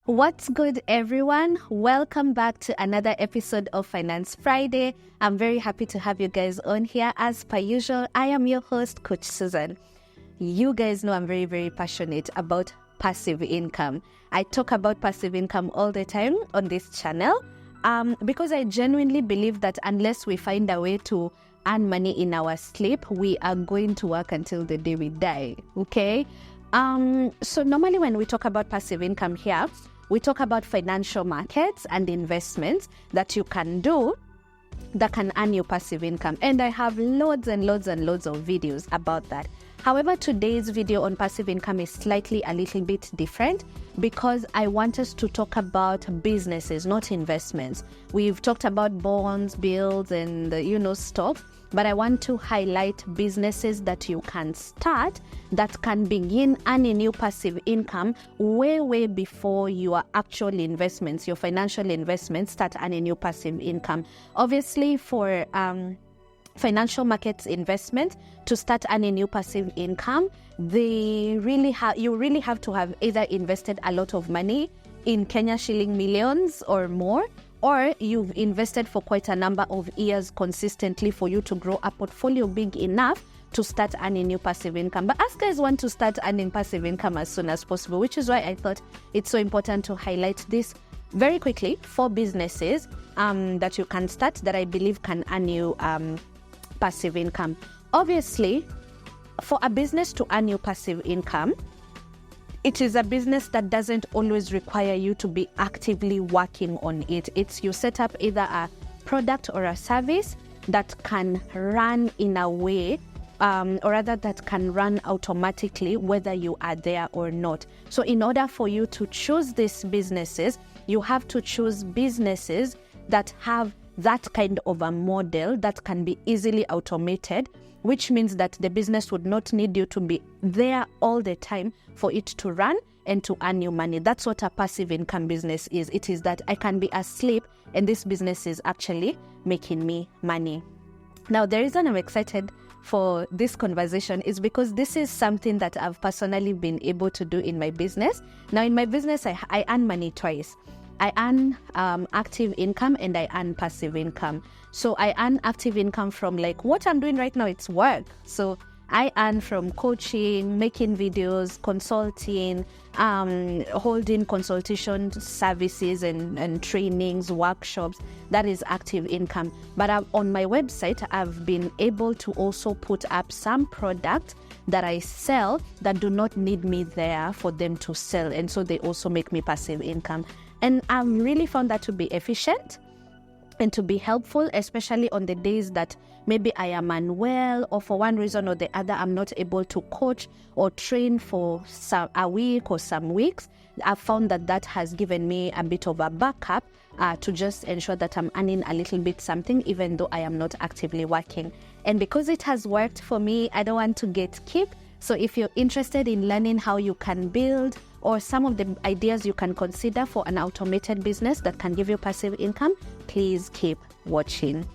What's good, everyone? Welcome back to another episode of Finance Friday. I'm very happy to have you guys on here. As per usual, I am your host, Coach Susan. You guys know I'm very, very passionate about passive income. I talk about passive income all the time on this channel because I genuinely believe that unless we find a way to earn money in our sleep, we are going to work until the day we die, okay? So normally when we talk about passive income here, we talk about financial markets and investments that you can do that can earn you passive income. And I have loads and loads and loads of videos about that. However, today's video on passive income is slightly a little bit different because I want us to talk about businesses, not investments. We've talked about bonds, bills, and stocks, but I want to highlight businesses that you can start that can begin earning you passive income way before your actual investments, your financial investments start earning you passive income. Obviously, for financial markets investment to start earning new passive income, you really have to have either invested a lot of money in Kenya shilling millions or more, or you've invested for quite a number of years consistently for you to grow a portfolio big enough to start earning new passive income. But us guys want to start earning passive income as soon as possible, which is why I thought it's so important to highlight this very quickly for businesses that you can start that I believe can earn you passive income. Obviously, for a business to earn you passive income, it is a business that doesn't always require you to be actively working on it. It's you set up either a product or a service that can run in a way, or rather that can run automatically whether you are there or not. So in order for you to choose these businesses, you have to choose businesses that have that kind of a model that can be easily automated, which means that the business would not need you to be there all the time for it to run and to earn you money. That's what a passive income business is. It is that I can be asleep and this business is actually making me money. Now, the reason I'm excited for this conversation is because this is something that I've personally been able to do in my business. Now, in my business, I earn money twice. I earn active income and I earn passive income. So I earn active income from like what I'm doing right now, it's work. So I earn from coaching, making videos, consulting, holding consultation services and trainings, workshops. That is active income. But on my website, I've been able to also put up some products that I sell that do not need me there for them to sell. And so they also make me passive income. And I've really found that to be efficient and to be helpful, especially on the days that maybe I am unwell or for one reason or the other, I'm not able to coach or train for a week or some weeks. I've found that has given me a bit of a backup to just ensure that I'm earning a little bit something, even though I am not actively working. And because it has worked for me, I don't want to gatekeep. So if you're interested in learning how you can build or some of the ideas you can consider for an automated business that can give you passive income, please keep watching.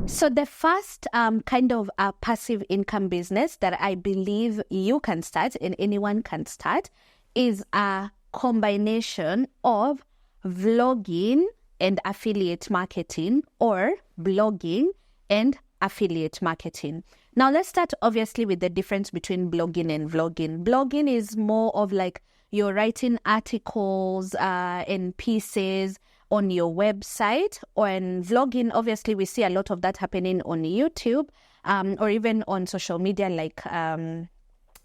So the first kind of a passive income business that I believe you can start and anyone can start is a combination of vlogging and affiliate marketing, or blogging and affiliate marketing. Now let's start obviously with the difference between blogging and vlogging. Blogging is more of like you're writing articles and pieces on your website, or in vlogging, obviously we see a lot of that happening on YouTube or even on social media like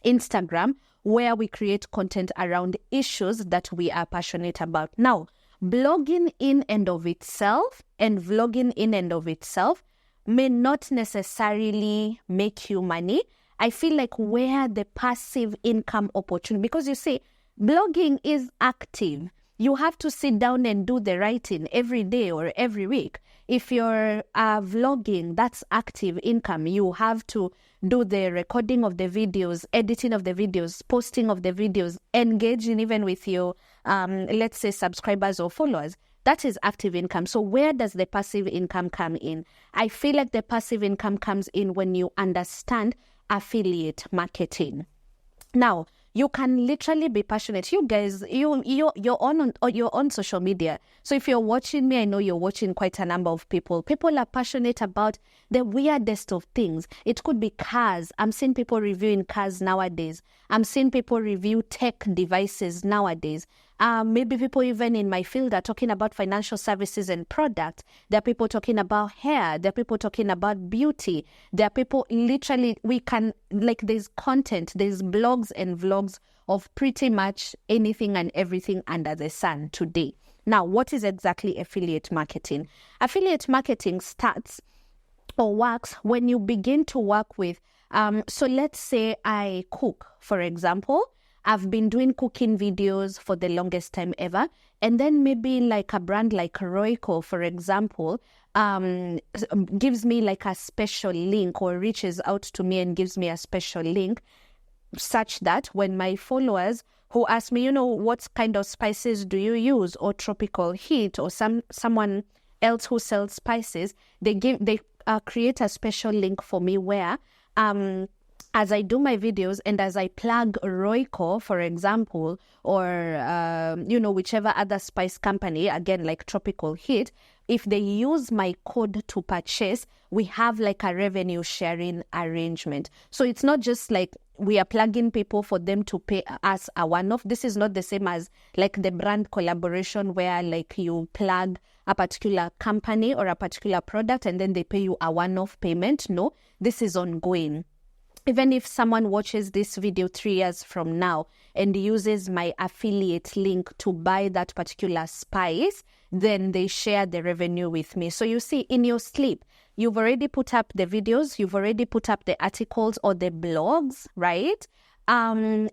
Instagram, where we create content around issues that we are passionate about. Now, blogging in and of itself and vlogging in and of itself may not necessarily make you money. I feel like where the passive income opportunity, because you see, blogging is active. You have to sit down and do the writing every day or every week. If you're vlogging, that's active income. You have to do the recording of the videos, editing of the videos, posting of the videos, engaging even with your let's say subscribers or followers. That is active income. So where does the passive income come in? I feel like the passive income comes in when you understand affiliate marketing. Now, you can literally be passionate. You guys, you're on social media. So if you're watching me, I know you're watching quite a number of people. People are passionate about the weirdest of things. It could be cars. I'm seeing people reviewing cars nowadays. I'm seeing people review tech devices nowadays. Maybe people even in my field are talking about financial services and products. There are people talking about hair. There are people talking about beauty. There are people literally, there's content, there's blogs and vlogs of pretty much anything and everything under the sun today. Now, what is exactly affiliate marketing? Affiliate marketing starts or works when you begin to work with, so let's say I cook, for example. I've been doing cooking videos for the longest time ever. And then maybe like a brand like Royco, for example, gives me like a special link or reaches out to me and gives me a special link such that when my followers who ask me, what kind of spices do you use, or Tropical Heat, or someone else who sells spices, they create a special link for me where as I do my videos and as I plug Royco, for example, or, whichever other spice company, again, like Tropical Heat, if they use my code to purchase, we have like a revenue sharing arrangement. So it's not just like we are plugging people for them to pay us a one-off. This is not the same as like the brand collaboration where like you plug a particular company or a particular product and then they pay you a one-off payment. No, this is ongoing. Even if someone watches this video 3 years from now and uses my affiliate link to buy that particular spice, then they share the revenue with me. So you see, in your sleep, you've already put up the videos, you've already put up the articles or the blogs, right? And,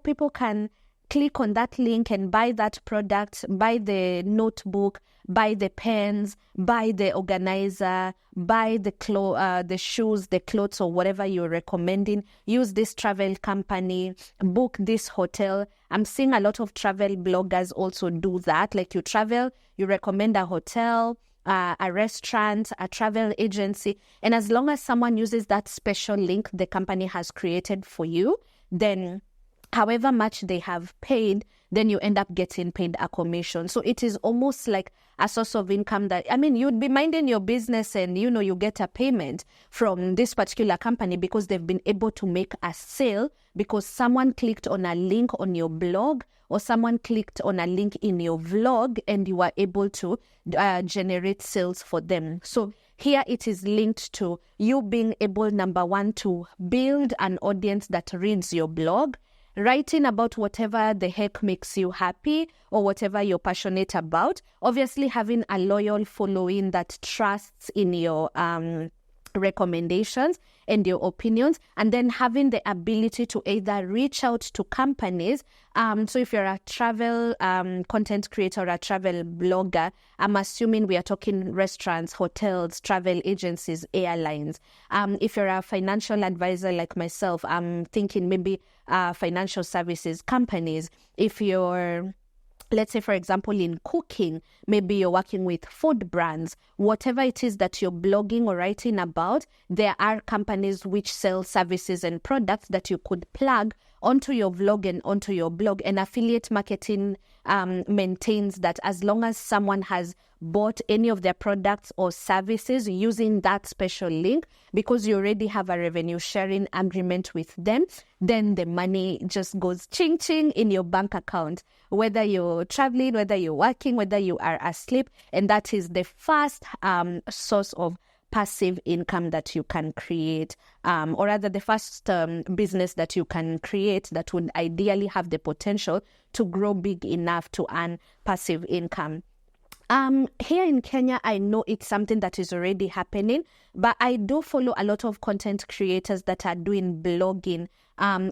people can click on that link and buy that product, buy the notebook, buy the pens, buy the organizer, buy the shoes, the clothes, or whatever you're recommending. Use this travel company, book this hotel. I'm seeing a lot of travel bloggers also do that. Like you travel, you recommend a hotel, a restaurant, a travel agency. And as long as someone uses that special link the company has created for you, then however much they have paid, then you end up getting paid a commission. So it is almost like a source of income that, you'd be minding your business and, you get a payment from this particular company because they've been able to make a sale because someone clicked on a link on your blog or someone clicked on a link in your vlog and you are able to generate sales for them. So here it is linked to you being able, number one, to build an audience that reads your blog, writing about whatever the heck makes you happy or whatever you're passionate about. Obviously, having a loyal following that trusts in your recommendations and your opinions, and then having the ability to either reach out to companies. So if you're a travel content creator or a travel blogger, I'm assuming we are talking restaurants, hotels, travel agencies, airlines. If you're a financial advisor like myself, I'm thinking maybe financial services companies. If you're, let's say, for example, in cooking, maybe you're working with food brands, whatever it is that you're blogging or writing about, there are companies which sell services and products that you could plug onto your vlog and onto your blog. And affiliate marketing maintains that as long as someone has bought any of their products or services using that special link, because you already have a revenue sharing agreement with them, then the money just goes ching ching in your bank account, whether you're traveling, whether you're working, whether you are asleep. And that is the first source of passive income that you can create, or rather the first business that you can create that would ideally have the potential to grow big enough to earn passive income. Here in Kenya, I know it's something that is already happening, but I do follow a lot of content creators that are doing blogging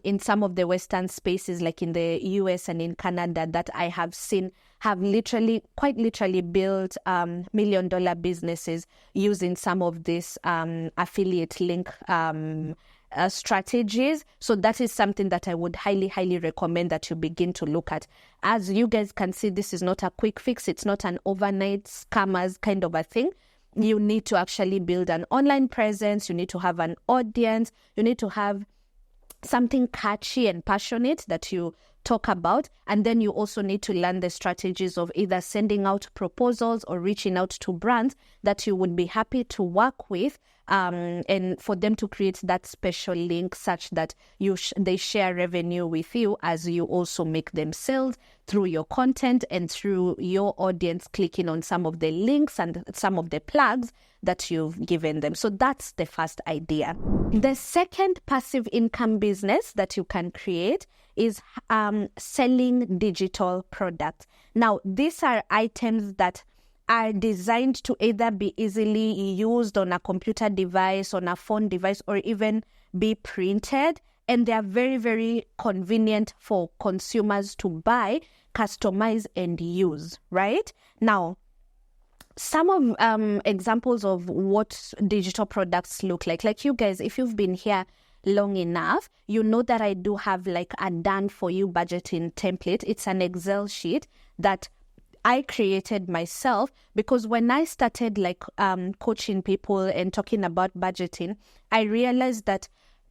in some of the Western spaces, like in the US and in Canada, that I have seen have quite literally built $1 million businesses using some of this affiliate link strategies. So that is something that I would highly recommend that you begin to look at. As you guys can see, this is not a quick fix. It's not an overnight scammers kind of a thing. You need to actually build an online presence. You need to have an audience. You need to have something catchy and passionate that you talk about. And then you also need to learn the strategies of either sending out proposals or reaching out to brands that you would be happy to work with, and for them to create that special link such that they share revenue with you as you also make them sales through your content and through your audience clicking on some of the links and some of the plugs that you've given them. So that's the first idea. The second passive income business that you can create is selling digital products. Now, these are items that are designed to either be easily used on a computer device, on a phone device, or even be printed. And they are very convenient for consumers to buy, customize, and use, right? Now, some of examples of what digital products look like you guys, if you've been here long enough, you know that I do have like a done for you budgeting template. It's an Excel sheet that I created myself because when I started like coaching people and talking about budgeting, I realized that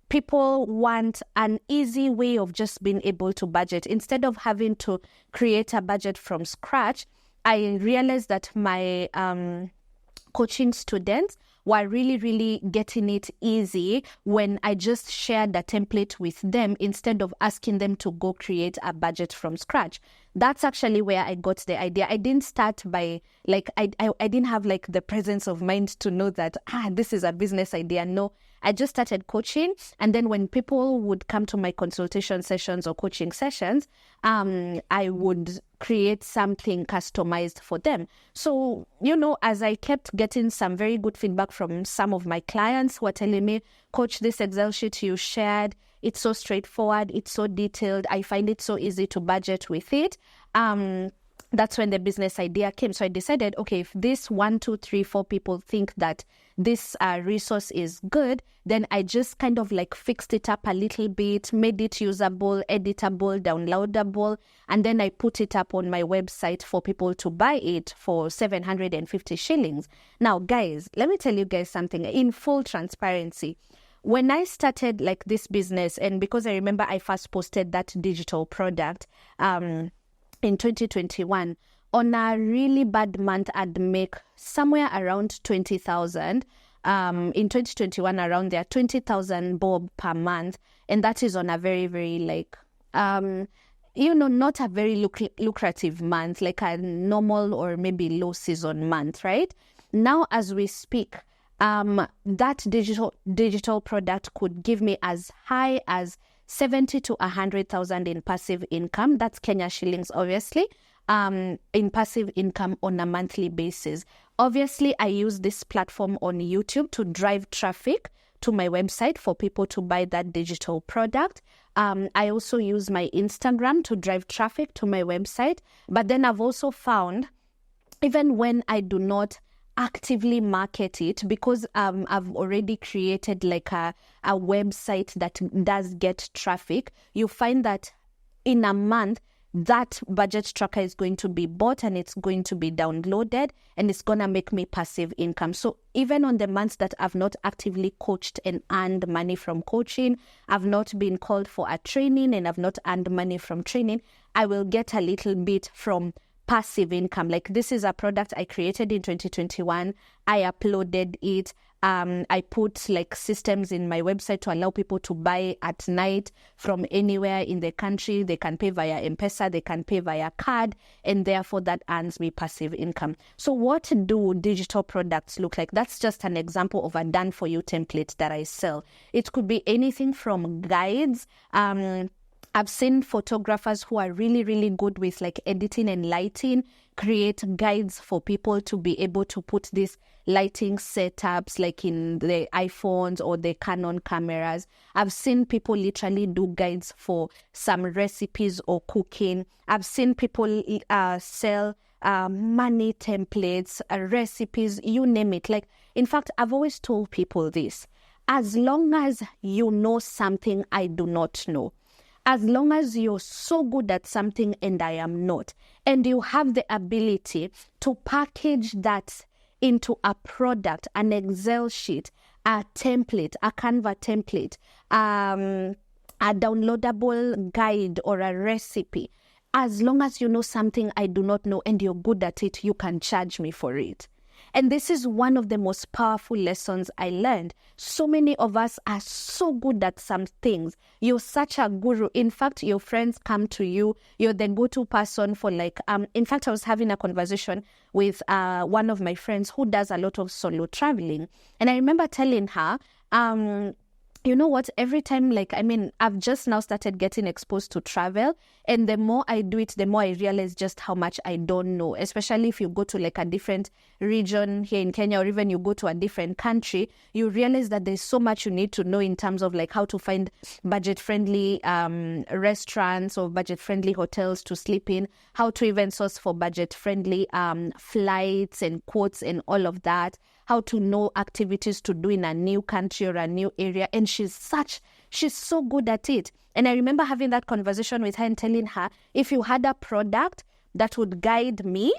people want an easy way of just being able to budget. Instead of having to create a budget from scratch, I realized that my coaching students were really getting it easy when I just shared the template with them instead of asking them to go create a budget from scratch. That's actually where I got the idea. I didn't start by like, I didn't have like the presence of mind to know that, this is a business idea. No, I just started coaching. And then when people would come to my consultation sessions or coaching sessions, I would create something customized for them. So, as I kept getting some very good feedback from some of my clients who are telling me, Coach, this Excel sheet you shared, it's so straightforward, it's so detailed, I find it so easy to budget with it. That's when the business idea came. So I decided, okay, if this 1, 2, 3, 4 people think that this resource is good, then I just kind of like fixed it up a little bit, made it usable, editable, downloadable, and then I put it up on my website for people to buy it for 750 shillings. Now, guys, let me tell you guys something in full transparency. When I started like this business, and because I remember I first posted that digital product, in 2021, on a really bad month, I'd make somewhere around 20,000. In 2021, around there, 20,000 bob per month. And that is on a very like, not a very lucrative month, like a normal or maybe low season month, right? Now, as we speak, that digital product could give me as high as 70 to 100,000 in passive income. That's Kenya shillings, obviously, in passive income on a monthly basis. Obviously, I use this platform on YouTube to drive traffic to my website for people to buy that digital product. I also use my Instagram to drive traffic to my website. But then I've also found, even when I do not actively market it, because I've already created like a website that does get traffic, you find that in a month that budget tracker is going to be bought and it's going to be downloaded and it's going to make me passive income. So even on the months that I've not actively coached and earned money from coaching, I've not been called for a training and I've not earned money from training, I will get a little bit from passive income. Like, this is a product I created in 2021. I uploaded it. I put like systems in my website to allow people to buy at night from anywhere in the country. They can pay via M-Pesa, they can pay via card, and therefore that earns me passive income. So what do digital products look like? That's just an example of a done for you template that I sell. It could be anything from guides. I've seen photographers who are really good with like editing and lighting create guides for people to be able to put these lighting setups like in the iPhones or the Canon cameras. I've seen people literally do guides for some recipes or cooking. I've seen people sell money templates, recipes, you name it. Like, in fact, I've always told people this. as long as you know something I do not know, as long as you're so good at something and I am not, and you have the ability to package that into a product, an Excel sheet, a template, a Canva template, a downloadable guide or a recipe, as long as you know something I do not know and you're good at it, you can charge me for it. And this is one of the most powerful lessons I learned. So many of us are so good at some things. You're such a guru. In fact, your friends come to you. You're the go-to person for in fact, I was having a conversation with one of my friends who does a lot of solo traveling. And I remember telling her, you know what, every time, I've just now started getting exposed to travel. And the more I do it, the more I realize just how much I don't know, especially if you go to a different region here in Kenya, or even you go to a different country, you realize that there's so much you need to know in terms of how to find budget-friendly restaurants or budget-friendly hotels to sleep in, how to even source for budget-friendly flights and quotes and all of that, how to know activities to do in a new country or a new area. And she's so good at it. And I remember having that conversation with her and telling her, if you had a product that would guide me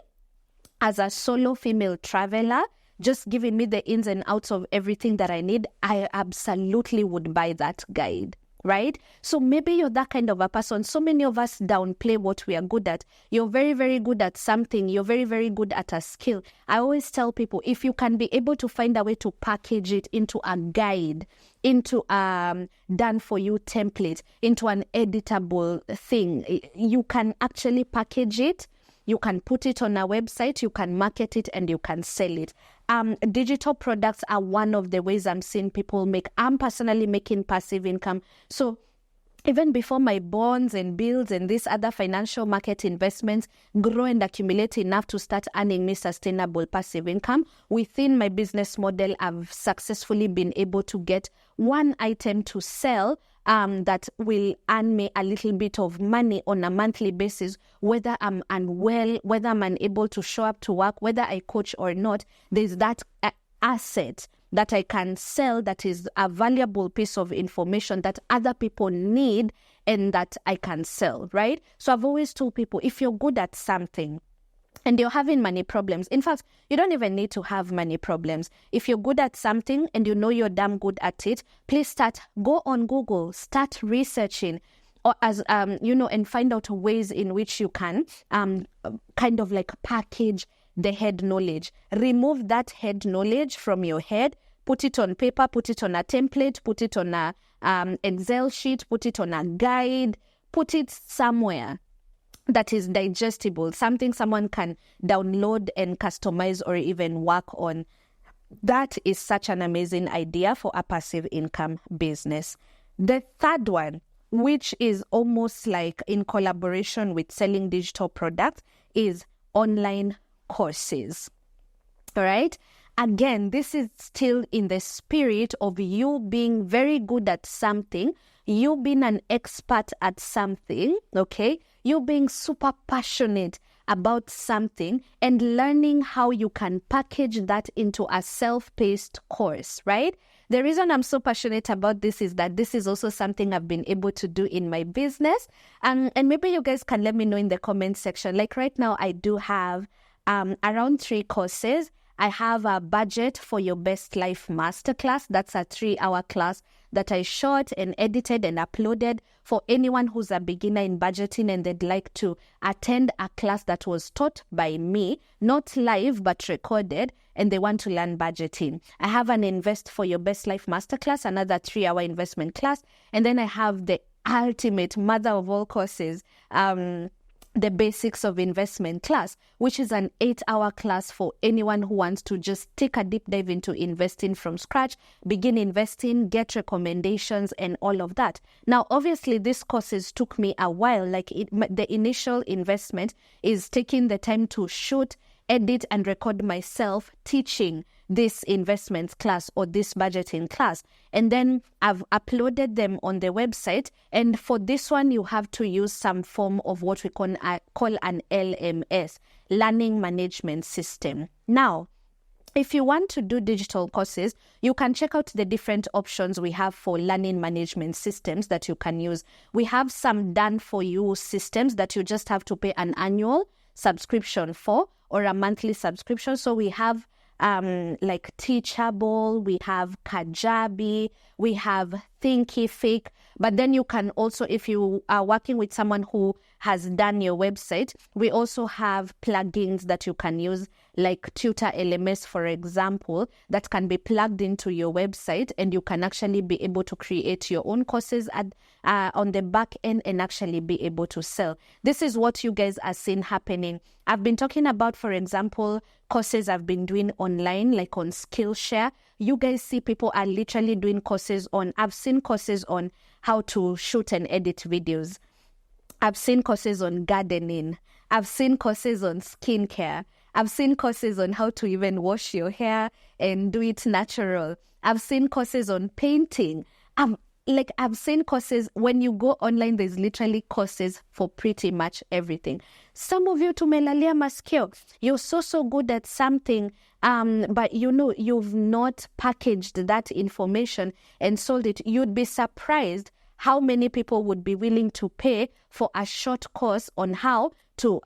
as a solo female traveler, just giving me the ins and outs of everything that I need, I absolutely would buy that guide. Right? So maybe you're that kind of a person. So many of us downplay what we are good at. You're very, very good at something. You're very, very good at a skill. I always tell people, if you can be able to find a way to package it into a guide, into a done-for-you template, into an editable thing, you can actually package it. You can put it on a website, you can market it, and you can sell it. Digital products are one of the ways I'm seeing people make. I'm personally making passive income. So even before my bonds and bills and these other financial market investments grow and accumulate enough to start earning me sustainable passive income, within my business model, I've successfully been able to get one item to sell that will earn me a little bit of money on a monthly basis, whether I'm unwell, whether I'm unable to show up to work, whether I coach or not. There's that asset that I can sell that is a valuable piece of information that other people need and that I can sell, right? So I've always told people, if you're good at something and you're having money problems, in fact, you don't even need to have money problems. If you're good at something and you know you're damn good at it, please go on Google, start researching, or and find out ways in which you can kind of package the head knowledge. Remove that head knowledge from your head, put it on paper, put it on a template, put it on a Excel sheet, put it on a guide, put it somewhere that is digestible, something someone can download and customize or even work on. That is such an amazing idea for a passive income business. The third one, which is almost like in collaboration with selling digital products, is online courses. All right? Again, this is still in the spirit of you being very good at something, you being an expert at something, okay? You being super passionate about something and learning how you can package that into a self-paced course, right? The reason I'm so passionate about this is that this is also something I've been able to do in my business. And maybe you guys can let me know in the comment section. Like right now, I do have around 3 courses. I have a Budget for Your Best Life Masterclass. That's a 3-hour class that I shot and edited and uploaded for anyone who's a beginner in budgeting and they'd like to attend a class that was taught by me, not live but recorded, and they want to learn budgeting. I have an Invest for Your Best Life Masterclass, another 3-hour investment class, and then I have the ultimate mother of all courses, the Basics of Investment class, which is an 8-hour class for anyone who wants to just take a deep dive into investing from scratch, begin investing, get recommendations, and all of that. Now, obviously, these courses took me a while. The initial investment is taking the time to shoot, edit, and record myself teaching this investments class or this budgeting class. And then I've uploaded them on the website. And for this one, you have to use some form of what we call an LMS, Learning Management System. Now, If you want to do digital courses, you can check out the different options we have for learning management systems that you can use. We have some done for you systems that you just have to pay an annual subscription for or a monthly subscription. So we have like Teachable, we have Kajabi, we have Thinkific. But then you can also, if you are working with someone who has done your website, we also have plugins that you can use, like Tutor LMS, for example, that can be plugged into your website, and you can actually be able to create your own courses on the back end and actually be able to sell. This is what you guys are seeing happening. I've been talking about, for example, courses I've been doing online, like on Skillshare. You guys see people are literally doing courses on, I've seen courses on how to shoot and edit videos. I've seen courses on gardening. I've seen courses on skincare. I've seen courses on how to even wash your hair and do it natural. I've seen courses on painting. I've seen courses, when you go online, there's literally courses for pretty much everything. Some of you, tumelalia maskio, you're so good at something, but you've not packaged that information and sold it. You'd be surprised how many people would be willing to pay for a short course on how to,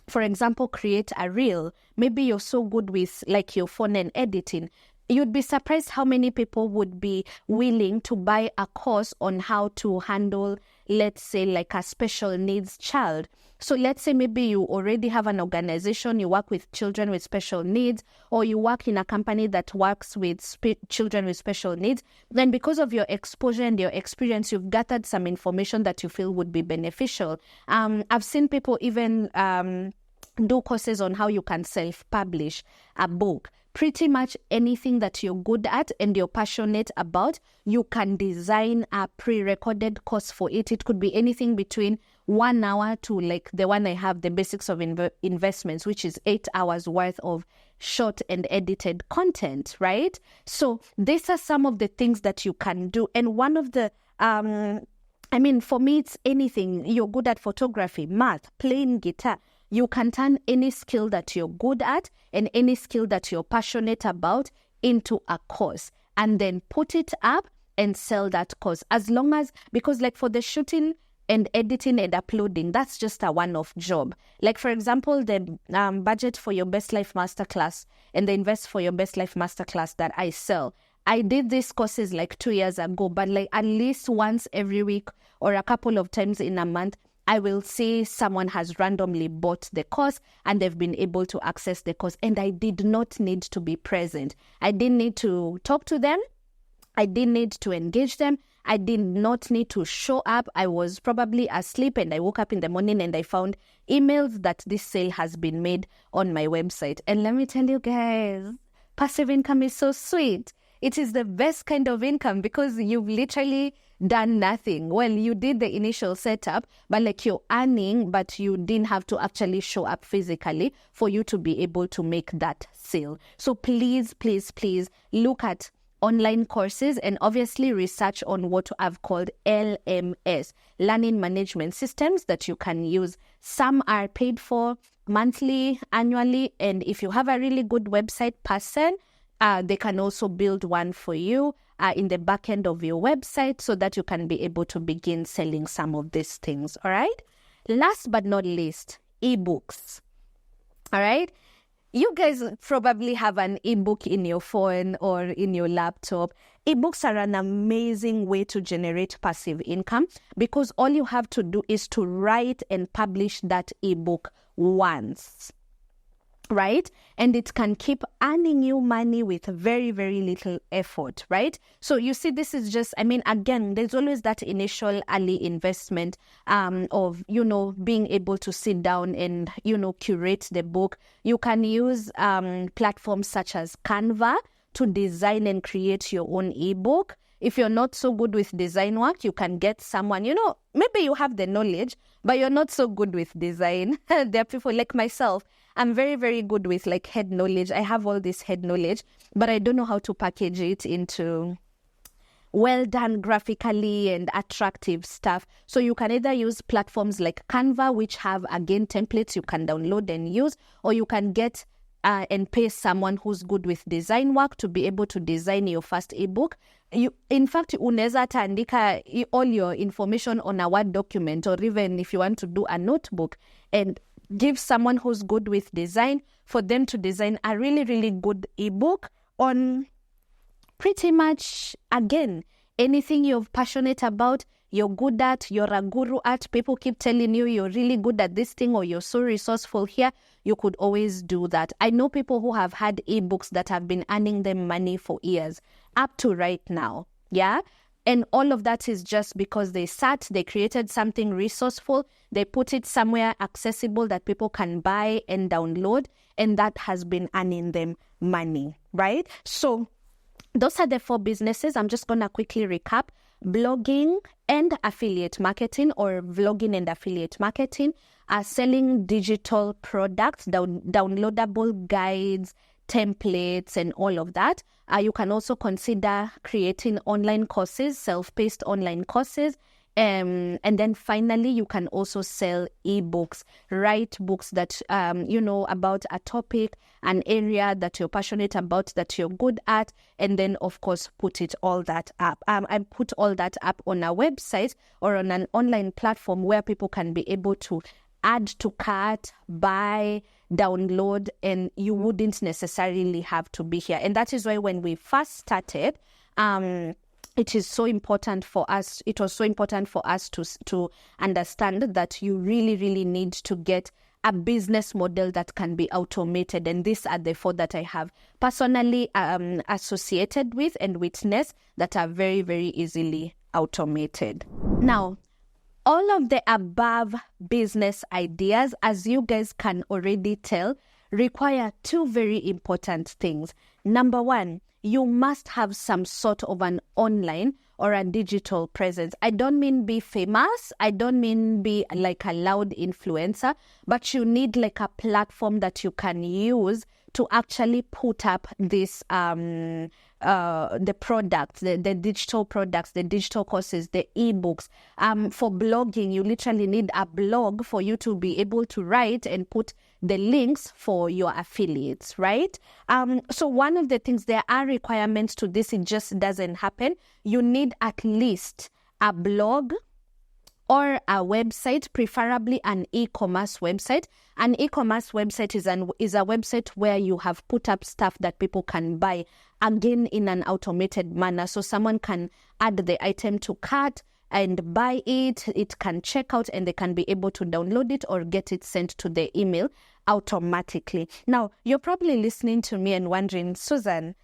for example, create a reel. Maybe you're so good with like your phone and editing. You'd be surprised how many people would be willing to buy a course on how to handle, let's say, like a special needs child. So let's say maybe you already have an organization, you work with children with special needs, or you work in a company that works with children with special needs. Then because of your exposure and your experience, you've gathered some information that you feel would be beneficial. I've seen people even do courses on how you can self-publish a book. Pretty much anything that you're good at and you're passionate about, you can design a pre-recorded course for it. It could be anything between 1 hour to like the one I have, the basics of investments, which is 8 hours worth of short and edited content, right? So these are some of the things that you can do. And one of the, for me, it's anything. You're good at photography, math, playing guitar. You can turn any skill that you're good at and any skill that you're passionate about into a course and then put it up and sell that course. As long as, because like for the shooting and editing and uploading, that's just a one-off job. Like for example, the budget for your Best Life Masterclass and the invest for your Best Life Masterclass that I sell. I did these courses like 2 years ago, but like at least once every week or a couple of times in a month, I will see someone has randomly bought the course and they've been able to access the course. And I did not need to be present. I didn't need to talk to them. I didn't need to engage them. I did not need to show up. I was probably asleep and I woke up in the morning and I found emails that this sale has been made on my website. And let me tell you guys, passive income is so sweet. It is the best kind of income because you've literally done nothing. Well, you did the initial setup, but like you're earning, but you didn't have to actually show up physically for you to be able to make that sale. So please, please, please look at online courses and obviously research on what I've called LMS, learning management systems that you can use. Some are paid for monthly, annually, and if you have a really good website person, they can also build one for you in the back end of your website so that you can be able to begin selling some of these things. All right. Last but not least, ebooks. All right. You guys probably have an ebook in your phone or in your laptop. Ebooks are an amazing way to generate passive income because all you have to do is to write and publish that ebook once. Right? And it can keep earning you money with very, very little effort, right? So you see, this is just, again, there's always that initial early investment of, being able to sit down and, curate the book. You can use platforms such as Canva to design and create your own ebook. If you're not so good with design work, you can get someone, maybe you have the knowledge, but you're not so good with design. There are people like myself. I'm very, very good with like head knowledge. I have all this head knowledge, but I don't know how to package it into well done graphically and attractive stuff. So you can either use platforms like Canva, which have, again, templates you can download and use, or you can get and pay someone who's good with design work to be able to design your first ebook. In fact, unaweza andika all your information on a Word document, or even if you want to do a notebook, and give someone who's good with design for them to design a really, really good ebook on pretty much, again, anything you're passionate about, you're good at, you're a guru at, people keep telling you you're really good at this thing or you're so resourceful here, you could always do that. I know people who have had ebooks that have been earning them money for years, up to right now, yeah? And all of that is just because they created something resourceful, they put it somewhere accessible that people can buy and download, and that has been earning them money, right? So those are the 4 businesses. I'm just going to quickly recap. Blogging and affiliate marketing, or vlogging and affiliate marketing, are selling digital products, downloadable guides, templates, and all of that. You can also consider creating online courses, self-paced online courses. And then finally, you can also sell ebooks, write books that, about a topic, an area that you're passionate about, that you're good at, and then, of course, put all that up. I put all that up on a website or on an online platform where people can be able to add to cart, buy, download, and you wouldn't necessarily have to be here. And that is why when we first started, it was so important for us to understand that you really, really need to get a business model that can be automated. And these are the 4 that I have personally associated with and witnessed that are very, very easily automated. Now, all of the above business ideas, as you guys can already tell, require 2 very important things. Number 1, you must have some sort of an online or a digital presence. I don't mean be famous. I don't mean be like a loud influencer, but you need like a platform that you can use to actually put up this the products, the digital products, the digital courses, the ebooks. For blogging, you literally need a blog for you to be able to write and put the links for your affiliates, right? So one of the things, there are requirements to this. It just doesn't happen. You need at least a blog or a website, preferably an e-commerce website. An e-commerce website is a website where you have put up stuff that people can buy, again, in an automated manner. So someone can add the item to cart and buy it, it can check out, and they can be able to download it or get it sent to their email automatically. Now, you're probably listening to me and wondering, Susan,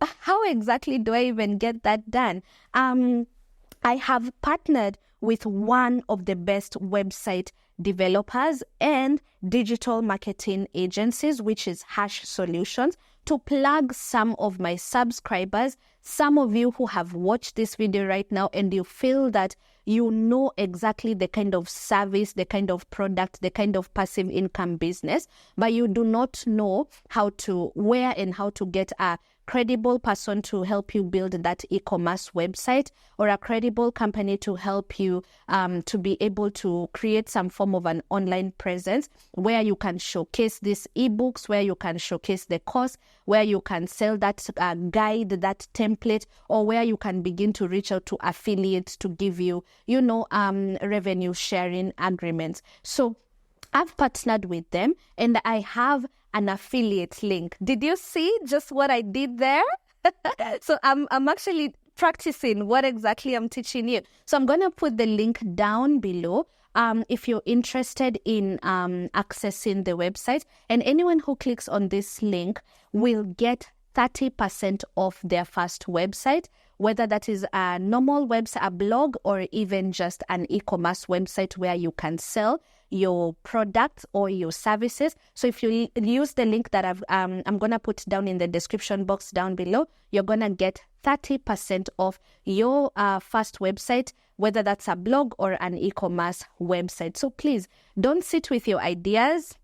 how exactly do I even get that done? I have partnered with one of the best website developers and digital marketing agencies, which is Hash Solutions, to plug some of my subscribers. Some of you who have watched this video right now and you feel that you know exactly the kind of service, the kind of product, the kind of passive income business, but you do not know where and how to get a credible person to help you build that e-commerce website, or a credible company to help you to be able to create some form of an online presence where you can showcase these ebooks, where you can showcase the course, where you can sell that guide, that template, or where you can begin to reach out to affiliates to give you, revenue sharing agreements. So I've partnered with them and I have an affiliate link. Did you see just what I did there? So I'm actually practicing what exactly I'm teaching you. So I'm going to put the link down below if you're interested in accessing the website. And anyone who clicks on this link will get 30% off their first website, whether that is a normal website, a blog, or even just an e-commerce website where you can sell your products or your services. So if you use the link that I'm going to put down in the description box down below, you're going to get 30% off your first website, whether that's a blog or an e-commerce website. So please don't sit with your ideas,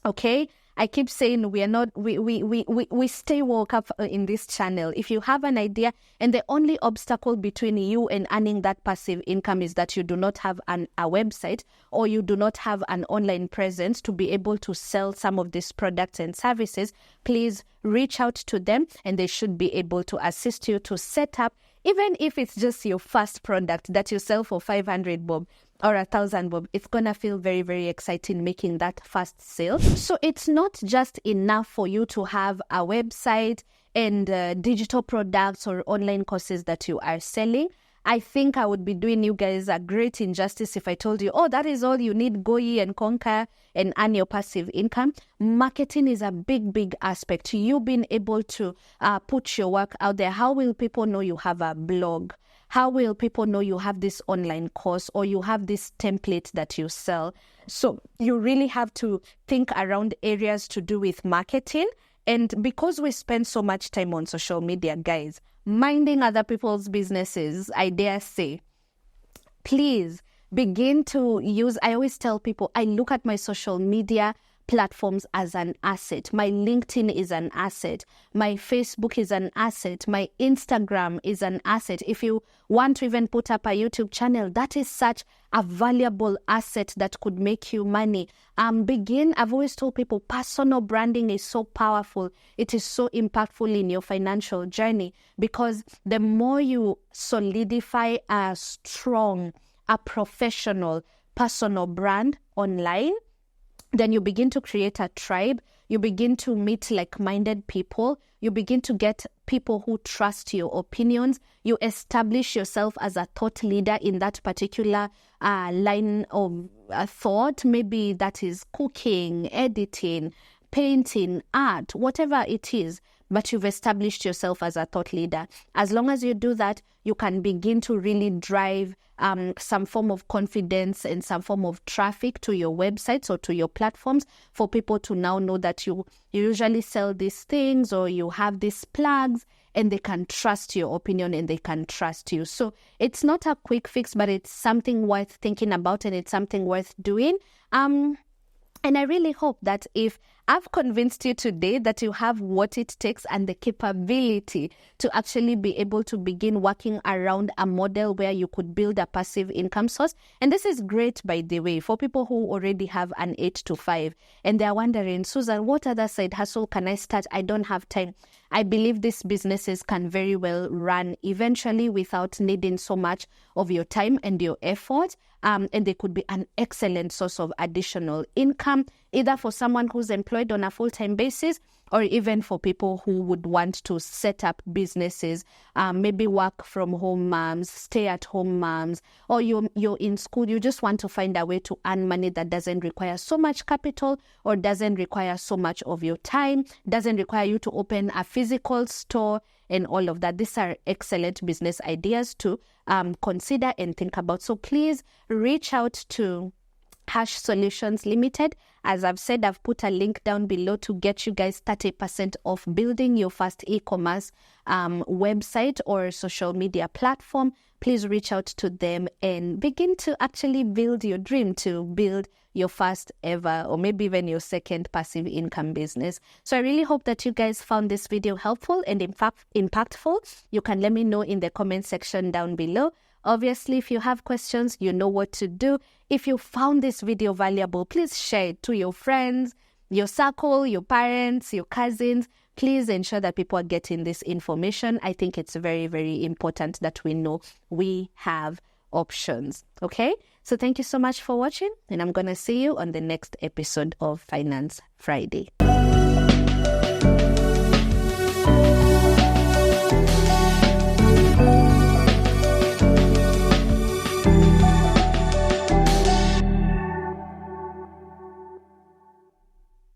okay? I keep saying we stay woke up in this channel. If you have an idea and the only obstacle between you and earning that passive income is that you do not have a website or you do not have an online presence to be able to sell some of these products and services, please reach out to them and they should be able to assist you to set up, even if it's just your first product that you sell for 500 bob or 1,000 bob. It's gonna feel very, very exciting making that first sale. So it's not just enough for you to have a website and digital products or online courses that you are selling. I think I would be doing you guys a great injustice if I told you, oh, that is all you need, go ye and conquer and earn your passive income. Marketing is a big, big aspect. You being able to put your work out there. How will people know you have a blog? How will people know you have this online course or you have this template that you sell? So you really have to think around areas to do with marketing. And because we spend so much time on social media, guys, minding other people's businesses, I dare say, please begin to use, I always tell people, I look at my social media platforms as an asset. My LinkedIn is an asset. My Facebook is an asset. My Instagram is an asset. If you want to even put up a YouTube channel, that is such a valuable asset that could make you money. I've always told people, personal branding is so powerful. It is so impactful in your financial journey because the more you solidify a strong, a professional personal brand online, then you begin to create a tribe. You begin to meet like-minded people. You begin to get people who trust your opinions. You establish yourself as a thought leader in that particular line of thought. Maybe that is cooking, editing, painting, art, whatever it is. But you've established yourself as a thought leader. As long as you do that, you can begin to really drive some form of confidence and some form of traffic to your websites or to your platforms for people to now know that you usually sell these things or you have these plugs and they can trust your opinion and they can trust you. So it's not a quick fix, but it's something worth thinking about and it's something worth doing. And I really hope that if I've convinced you today that you have what it takes and the capability to actually be able to begin working around a model where you could build a passive income source. And this is great, by the way, for people who already have an 8 to 5 and they're wondering, Susan, what other side hustle can I start? I don't have time. I believe these businesses can very well run eventually without needing so much of your time and your effort. And they could be an excellent source of additional income, either for someone who's employed on a full-time basis or even for people who would want to set up businesses, maybe work from home moms, stay at home moms, or you're in school, you just want to find a way to earn money that doesn't require so much capital or doesn't require so much of your time, doesn't require you to open a physical store and all of that. These are excellent business ideas to consider and think about. So please reach out to Hash Solutions Limited. As I've said, I've put a link down below to get you guys 30% off building your first e-commerce website or social media platform. Please reach out to them and begin to actually build your dream to build your first ever or maybe even your second passive income business. So I really hope that you guys found this video helpful and impactful. You can let me know in the comment section down below. Obviously, if you have questions, you know what to do. If you found this video valuable, please share it to your friends, your circle, your parents, your cousins. Please ensure that people are getting this information. I think it's very, very important that we know we have options. Okay? So thank you so much for watching, and I'm going to see you on the next episode of Finance Friday.